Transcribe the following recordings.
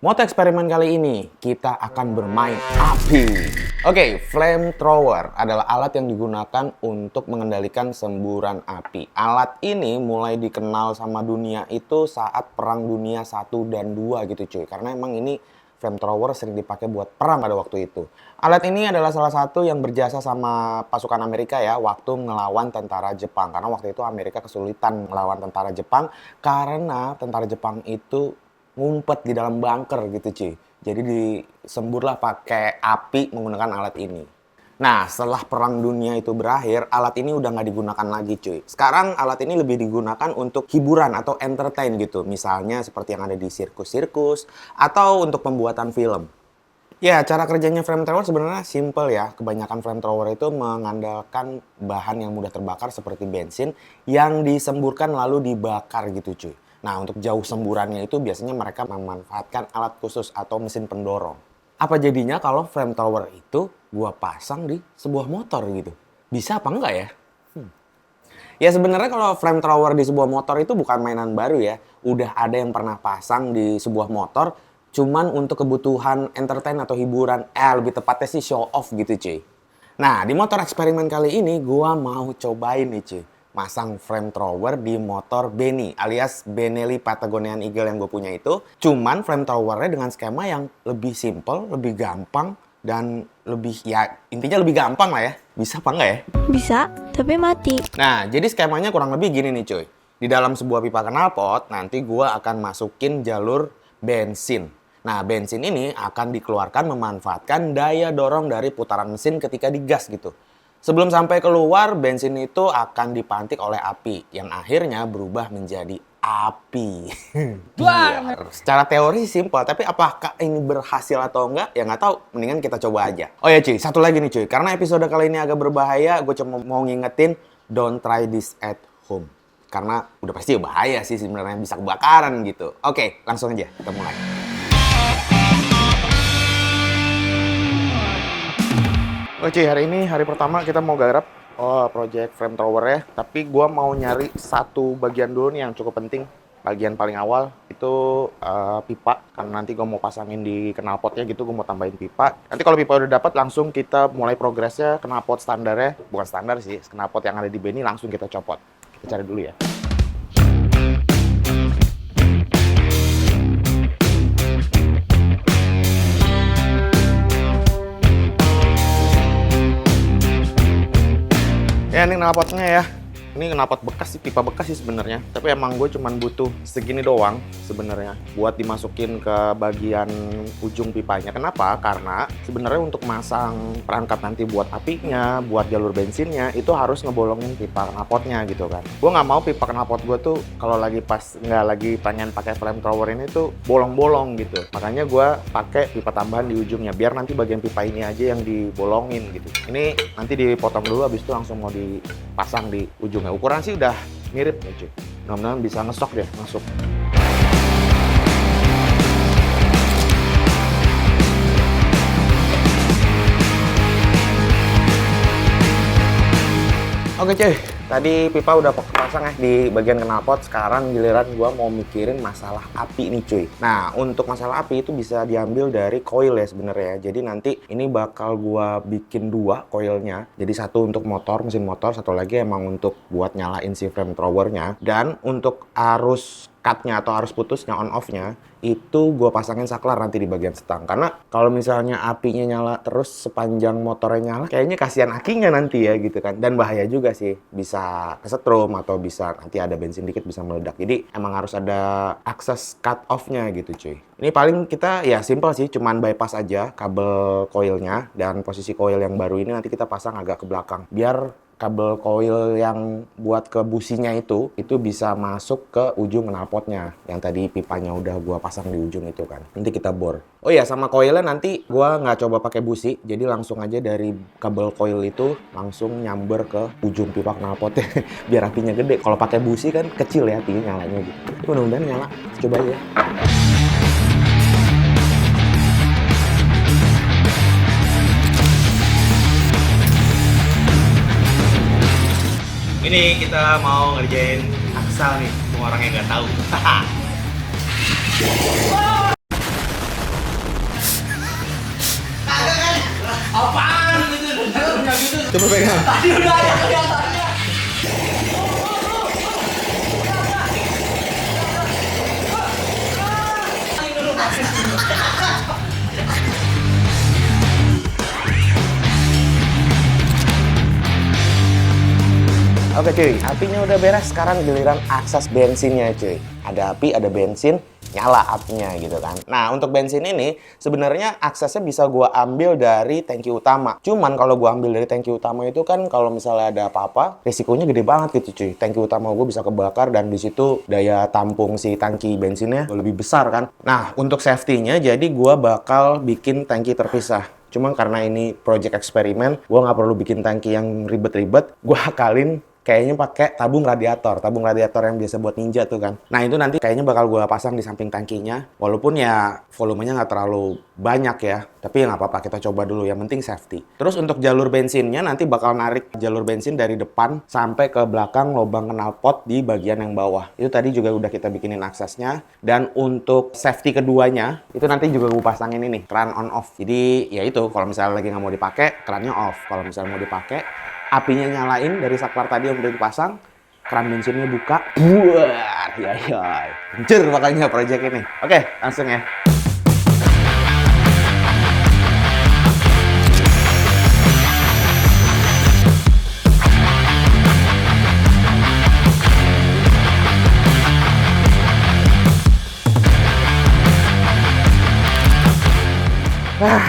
Moto eksperimen kali ini, kita akan bermain api. Oke, flamethrower adalah alat yang digunakan untuk mengendalikan semburan api. Alat ini mulai dikenal sama dunia itu saat Perang Dunia 1 dan 2 gitu cuy. Karena emang ini flamethrower sering dipakai buat perang pada waktu itu. Alat ini adalah salah satu yang berjasa sama pasukan Amerika ya waktu ngelawan tentara Jepang. Karena waktu itu Amerika kesulitan ngelawan tentara Jepang karena tentara Jepang itu ngumpet di dalam bunker gitu cuy. Jadi disemburlah pakai api menggunakan alat ini. Nah, setelah Perang Dunia itu berakhir, alat ini udah nggak digunakan lagi cuy. Sekarang alat ini lebih digunakan untuk hiburan atau entertain gitu. Misalnya seperti yang ada di sirkus-sirkus atau untuk pembuatan film. Ya, cara kerjanya flamethrower sebenarnya simple ya. Kebanyakan flamethrower itu mengandalkan bahan yang mudah terbakar seperti bensin yang disemburkan lalu dibakar gitu cuy. Nah, untuk jauh semburannya itu biasanya mereka memanfaatkan alat khusus atau mesin pendorong. Apa jadinya kalau flamethrower itu gua pasang di sebuah motor gitu? Bisa apa enggak ya? Ya sebenarnya kalau flamethrower di sebuah motor itu bukan mainan baru ya. Udah ada yang pernah pasang di sebuah motor cuman untuk kebutuhan entertain atau hiburan. Lebih tepatnya sih show off gitu cuy. Nah, di motor eksperimen kali ini gua mau cobain nih cuy. Masang flamethrower di motor Benny alias Benelli Patagonian Eagle yang gue punya itu. Cuman flamethrowernya dengan skema yang lebih simple, lebih gampang, dan lebih ya intinya lebih gampang lah ya. Bisa apa enggak ya? Bisa, tapi mati. Nah, jadi skemanya kurang lebih gini nih cuy. Di dalam sebuah pipa knalpot nanti gue akan masukin jalur bensin. Nah, bensin ini akan dikeluarkan memanfaatkan daya dorong dari putaran mesin ketika digas gitu. Sebelum sampai keluar, bensin itu akan dipantik oleh api yang akhirnya berubah menjadi api. Biar. Secara teori simpel, tapi apakah ini berhasil atau enggak? Ya nggak tahu. Mendingan kita coba aja. Oh ya cuy, satu lagi nih cuy. Karena episode kali ini agak berbahaya, gue cuma mau ngingetin don't try this at home. Karena udah pasti bahaya sih sebenarnya, bisa kebakaran gitu. Oke, langsung aja kita mulai. Oke, hari ini hari pertama kita mau garap project flamethrower ya. Tapi gua mau nyari satu bagian dulu nih yang cukup penting. Bagian paling awal itu pipa. Karena nanti gua mau pasangin di knalpotnya gitu, gua mau tambahin pipa. Nanti kalau pipa udah dapat langsung kita mulai progresnya. Knalpot standarnya, bukan standar sih, knalpot yang ada di Benny langsung kita copot. Kita cari dulu ya. Ya ini knalpotnya ya. Ini knalpot bekas sih, pipa bekas sih sebenarnya. Tapi emang gue cuman butuh segini doang sebenarnya buat dimasukin ke bagian ujung pipanya. Kenapa? Karena sebenarnya untuk masang perangkat nanti buat apinya, buat jalur bensinnya itu harus ngebolongin pipa knalpotnya gitu kan. Gue nggak mau pipa knalpot gue tuh kalau lagi pas nggak lagi pengen pakai flamethrower ini tuh bolong-bolong gitu. Makanya gue pakai pipa tambahan di ujungnya biar nanti bagian pipa ini aja yang dibolongin gitu. Ini nanti dipotong dulu, habis itu langsung mau dipasang di ujung. Nah, ukuran sih udah mirip ya cuy. Mudah-mudahan bisa ngesok deh masuk. Oke cuy, tadi pipa udah pasang ya di bagian knalpot. Sekarang giliran gua mau mikirin masalah api nih cuy. Nah, untuk masalah api itu bisa diambil dari coil ya sebenarnya. Jadi nanti ini bakal gua bikin dua coilnya. Jadi satu untuk motor, mesin motor, satu lagi emang untuk buat nyalain si flamethrowernya. Dan untuk arus cut-nya atau arus putusnya, on off-nya, itu gue pasangin saklar nanti di bagian stang. Karena kalau misalnya apinya nyala terus sepanjang motornya nyala, kayaknya kasihan akinya nanti ya gitu kan. Dan bahaya juga sih, bisa kesetrum atau bisa nanti ada bensin dikit bisa meledak. Jadi emang harus ada akses cut off-nya gitu cuy. Ini paling kita ya simple sih, cuman bypass aja kabel coilnya. Dan posisi coil yang baru ini nanti kita pasang agak ke belakang. Biar kabel coil yang buat ke businya itu bisa masuk ke ujung knalpotnya yang tadi pipanya udah gua pasang di ujung itu kan. Nanti kita bor. Oh iya, sama coilnya nanti gua nggak coba pakai busi, jadi langsung aja dari kabel coil itu langsung nyamber ke ujung pipa knalpotnya biar apinya gede. Kalau pakai busi kan kecil ya apinya nyalanya gitu. Mudah-mudahan nyala. Coba aja. Ini kita mau ngerjain aksal nih, semua orang yang nggak tahu. Apaan gitu? Dalamnya gitu. Coba pegang. Tadi udah ada kelihatannya. Oke cuy, apinya udah beres, sekarang giliran akses bensinnya cuy. Ada api, ada bensin, nyala apinya gitu kan. Nah, untuk bensin ini sebenarnya aksesnya bisa gua ambil dari tangki utama. Cuman kalau gua ambil dari tangki utama itu kan kalau misalnya ada apa-apa, risikonya gede banget gitu cuy. Tangki utama gua bisa kebakar dan di situ daya tampung si tangki bensinnya lebih besar kan. Nah, untuk safety-nya jadi gua bakal bikin tangki terpisah. Cuma karena ini project eksperimen, gua nggak perlu bikin tangki yang ribet-ribet. Gua akalin kayaknya pakai tabung radiator yang biasa buat ninja tuh kan. Nah itu nanti kayaknya bakal gue pasang di samping tangkinya, walaupun ya volumenya nggak terlalu banyak ya, tapi ya nggak apa-apa, kita coba dulu, yang penting safety. Terus untuk jalur bensinnya nanti bakal narik jalur bensin dari depan sampai ke belakang lubang knalpot di bagian yang bawah. Itu tadi juga udah kita bikinin aksesnya, dan untuk safety keduanya itu nanti juga gue pasangin ini keran on off. Jadi ya itu kalau misalnya lagi nggak mau dipakai, kerannya off. Kalau misalnya mau dipakai, apinya nyalain dari saklar tadi yang udah dipasang, keran bensinnya buka, buar, ya, hancur makanya project ini. Oke, langsung ya.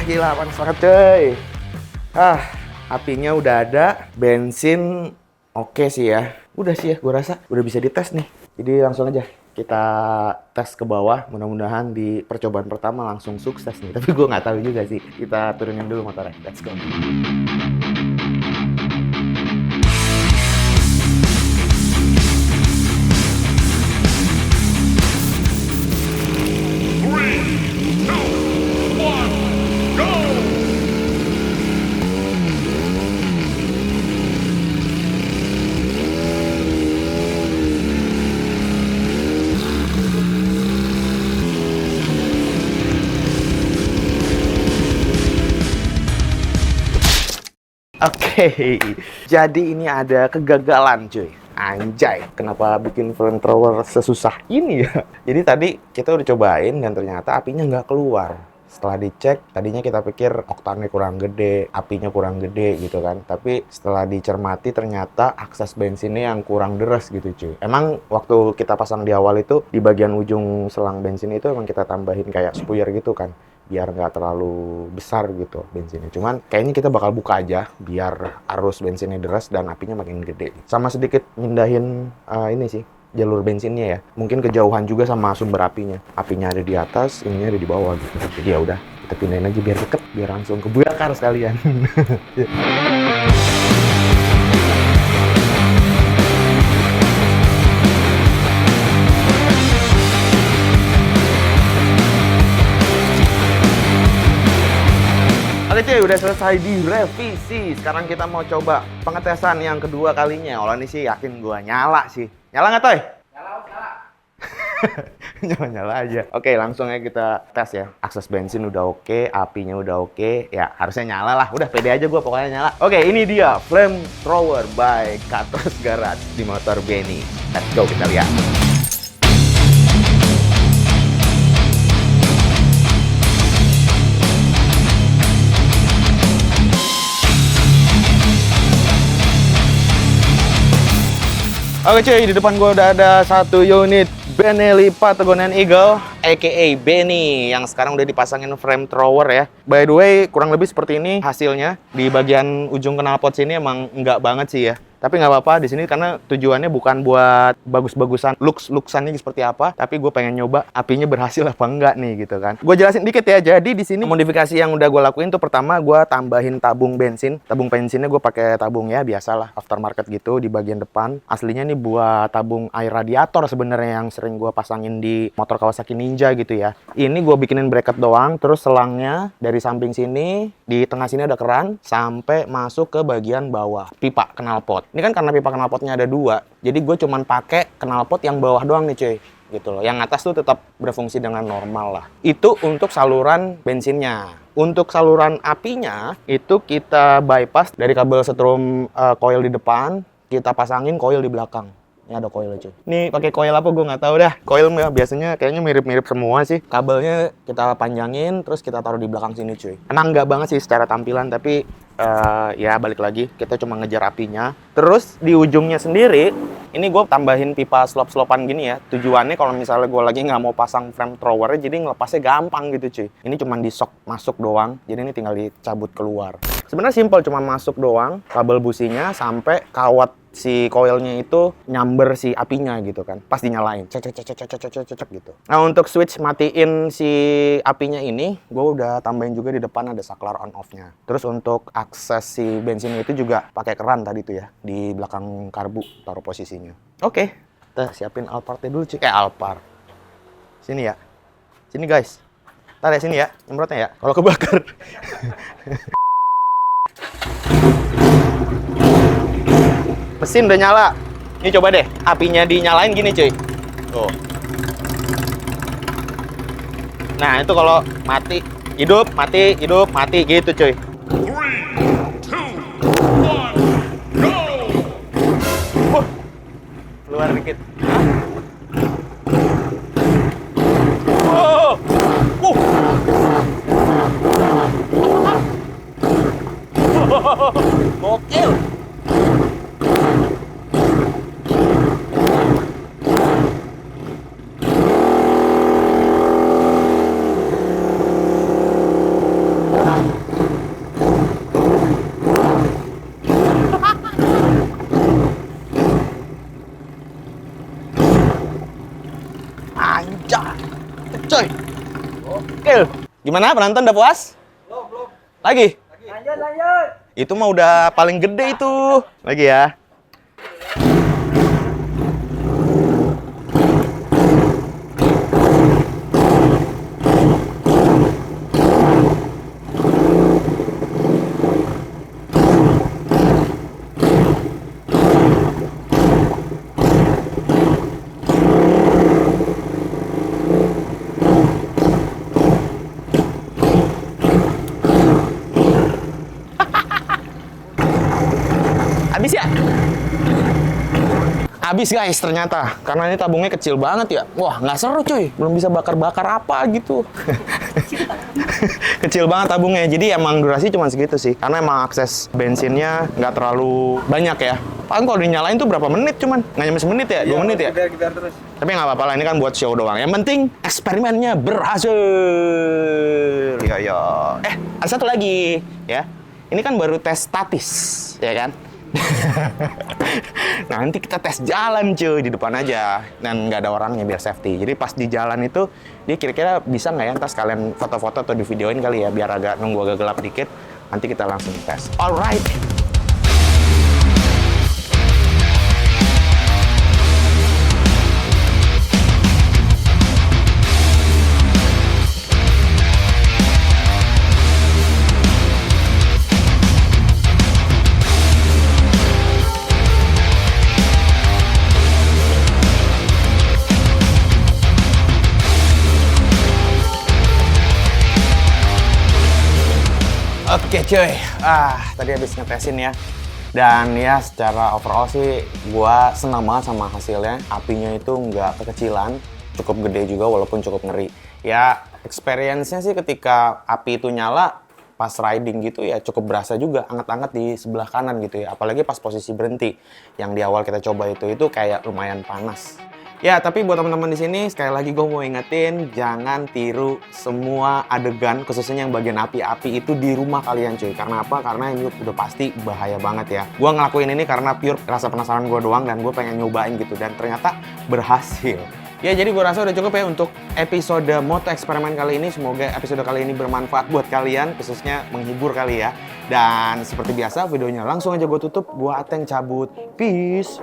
Gila panas banget cuy. Apinya udah ada, bensin oke sih ya. Udah sih ya, gue rasa udah bisa dites nih. Jadi langsung aja kita tes ke bawah. Mudah-mudahan di percobaan pertama langsung sukses nih. Tapi gue nggak tahu juga sih. Kita turunin dulu motornya. Let's go. Oke, jadi ini ada kegagalan cuy. Anjay, kenapa bikin flamethrower sesusah ini ya? Jadi tadi kita udah cobain dan ternyata apinya nggak keluar. Setelah dicek, tadinya kita pikir oktannya kurang gede, apinya kurang gede gitu kan. Tapi setelah dicermati ternyata akses bensinnya yang kurang deras gitu cuy. Emang waktu kita pasang di awal itu, di bagian ujung selang bensin itu emang kita tambahin kayak spuyer gitu kan, biar nggak terlalu besar gitu bensinnya. Cuman kayaknya kita bakal buka aja biar arus bensinnya deras dan apinya makin gede. Sama sedikit mindahin ini sih, jalur bensinnya ya. Mungkin kejauhan juga sama sumber apinya. Apinya ada di atas, ininya ada di bawah gitu. Jadi ya udah, kita pindahin aja biar deket, biar langsung kebakar sekalian. Oke cuy, udah selesai direvisi. Sekarang kita mau coba pengetesan yang kedua kalinya. Kalau ini sih yakin gua nyala sih. Nyala nggak Toy? Nyala. Nyala aja. Oke, langsung aja kita tes ya. Akses bensin udah oke, apinya udah oke. Ya, harusnya nyala lah. Udah pede aja gua pokoknya nyala. Oke, ini dia Flamethrower by Katos Garage di motor Benny. Let's go, kita lihat. Oke cuy, di depan gue udah ada satu unit Benelli Patagonia Eagle aka Benny yang sekarang udah dipasangin flamethrower ya. By the way, kurang lebih seperti ini hasilnya. Di bagian ujung knalpot sini emang enggak banget sih ya. Tapi nggak apa-apa di sini karena tujuannya bukan buat bagus-bagusan looks-looksannya seperti apa, tapi gue pengen nyoba apinya berhasil apa enggak nih gitu kan. Gue jelasin dikit ya. Jadi di sini modifikasi yang udah gue lakuin tuh pertama gue tambahin tabung bensin. Tabung bensinnya gue pakai tabung ya biasalah aftermarket gitu di bagian depan. Aslinya nih buat tabung air radiator sebenarnya yang sering gue pasangin di motor Kawasaki Ninja gitu ya. Ini gue bikinin bracket doang, terus selangnya dari samping sini, di tengah sini ada keran sampai masuk ke bagian bawah pipa knalpot. Ini kan karena pipa knalpotnya ada 2, jadi gue cuman pakai knalpot yang bawah doang nih cuy. Gitu loh. Yang atas tuh tetap berfungsi dengan normal lah. Itu untuk saluran bensinnya. Untuk saluran apinya, itu kita bypass dari kabel setrum coil di depan, kita pasangin coil di belakang. Ini ada coil cuy. Ini pakai coil apa gue nggak tahu dah. Coil biasanya kayaknya mirip-mirip semua sih. Kabelnya kita panjangin, terus kita taruh di belakang sini cuy. Emang nggak banget sih secara tampilan, tapi ya balik lagi, kita cuma ngejar apinya. Terus di ujungnya sendiri, ini gue tambahin pipa slop-slopan gini ya. Tujuannya kalau misalnya gue lagi nggak mau pasang frame thrower, jadi ngelepasnya gampang gitu cuy. Ini cuma di-shock masuk doang, jadi ini tinggal dicabut keluar. Sebenarnya simple, cuma masuk doang, kabel businya sampai kawat si coilnya itu nyamber si apinya gitu kan. Pas dinyalain, cek gitu. Nah untuk switch matiin si apinya ini, gue udah tambahin juga di depan ada saklar on off-nya. Terus untuk akses si bensinnya itu juga pakai keran tadi tuh ya, di belakang karbu taruh posisinya. Oke, kita siapin Alphardnya dulu cuy. Alphard. Sini ya. Sini guys. Ntar ya sini ya, nyemprotnya ya. Kalau kebakar. Mesin udah nyala. Ini coba deh, apinya dinyalain gini cuy. Tuh. Nah, itu kalau mati, hidup, mati gitu cuy. 3, 2, 1, go! Keluar dikit. Oh. Gokil. Anjay. Coy. Gokil. Gimana penonton udah puas? Belum. Lagi? Lanjut. Itu mah udah paling gede itu. Lagi ya. Habis ya? Habis guys ternyata, karena ini tabungnya kecil banget ya. Wah nggak seru cuy, belum bisa bakar-bakar apa gitu. Kecil banget tabungnya, jadi emang durasi cuma segitu sih. Karena emang akses bensinnya nggak terlalu banyak ya. Paling kalau dinyalain tuh berapa menit cuman? Nggak nyampe semenit ya? 2 menit ya? Gitar terus. Tapi nggak apa-apa lah, ini kan buat show doang. Yang penting eksperimennya berhasil. Yo. Ada satu lagi ya. Ini kan baru tes statis, ya kan? Nanti kita tes jalan cuy di depan aja dan nggak ada orangnya biar safety. Jadi pas di jalan itu dia kira-kira bisa nggak ya, ntar sekalian foto-foto atau di videoin kali ya biar nunggu agak gelap dikit. Nanti kita langsung tes. Alright. Oke cuy, tadi habis ngetesin ya. Dan ya secara overall sih gua senang banget sama hasilnya. Apinya itu nggak kekecilan, cukup gede juga walaupun cukup ngeri. Ya experience-nya sih ketika api itu nyala pas riding gitu ya cukup berasa juga anget-anget di sebelah kanan gitu ya. Apalagi pas posisi berhenti yang di awal kita coba itu kayak lumayan panas. Ya, tapi buat teman-teman di sini sekali lagi gue mau ingetin jangan tiru semua adegan khususnya yang bagian api-api itu di rumah kalian cuy. Karena apa? Karena ini udah pasti bahaya banget ya. Gue ngelakuin ini karena pure rasa penasaran gue doang dan gue pengen nyobain gitu dan ternyata berhasil. Ya, jadi gue rasa udah cukup ya untuk episode Moto Eksperimen kali ini. Semoga episode kali ini bermanfaat buat kalian, khususnya menghibur kali ya. Dan seperti biasa videonya langsung aja gue tutup. Gue Ateng cabut. Peace.